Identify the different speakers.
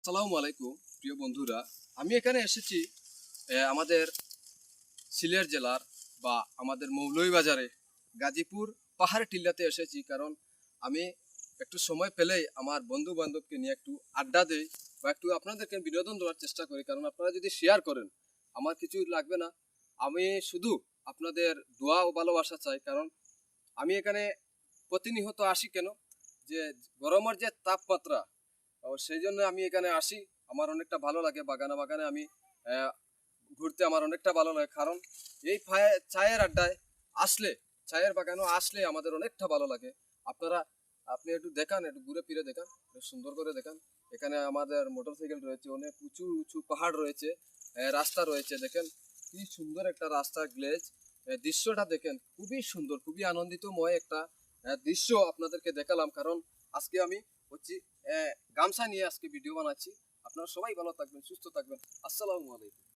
Speaker 1: আসসালামু আলাইকুম প্রিয় বন্ধুরা, আমি এখানে এসেছি আমাদের সিলেট জেলার বা আমাদের মৌলভীবাজারে গাজীপুর পাহাড় টিল্লাতে এসেছি। কারণ আমি একটু সময় পেলেই আমার বন্ধু বান্ধবকে নিয়ে একটু আড্ডা দেই বা একটু আপনাদেরকে বিনোদন দেওয়ার চেষ্টা করি। কারণ আপনারা যদি শেয়ার করেন আমার কিছু লাগবে না, আমি শুধু আপনাদের দোয়া ও ভালোবাসা চাই। কারণ আমি এখানে প্রতিনিয়ত আসি কেন, যে গরমের যে তাপমাত্রা, সেই জন্য আমি এখানে আসি। আমার অনেকটা ভালো লাগে, বাগানে বাগানে আমি আহ, ঘুরতে আমার অনেকটা ভালো লাগে। কারণ এই চায়ের আড্ডায় আসলে, চায়ের বাগানও আসলে আমাদের অনেকটা ভালো লাগে। আপনারা আপনি একটু দেখান, একটু ঘুরে ফিরে দেখান, একটু সুন্দর করে দেখান। এখানে আমাদের মোটরসাইকেল রয়েছে, অনেক উঁচু উঁচু পাহাড় রয়েছে, রাস্তা রয়েছে। দেখেন কি সুন্দর একটা রাস্তা গ্লেজ, দৃশ্যটা দেখেন খুবই সুন্দর, খুবই আনন্দিতময় একটা দৃশ্য আপনাদেরকে দেখালাম। কারণ আজকে আমি হচ্ছি গামছা নিয়ে আজকে ভিডিও বানাচ্ছি। আপনারা সবাই ভালো থাকবেন, সুস্থ থাকবেন। আসসালামু আলাইকুম।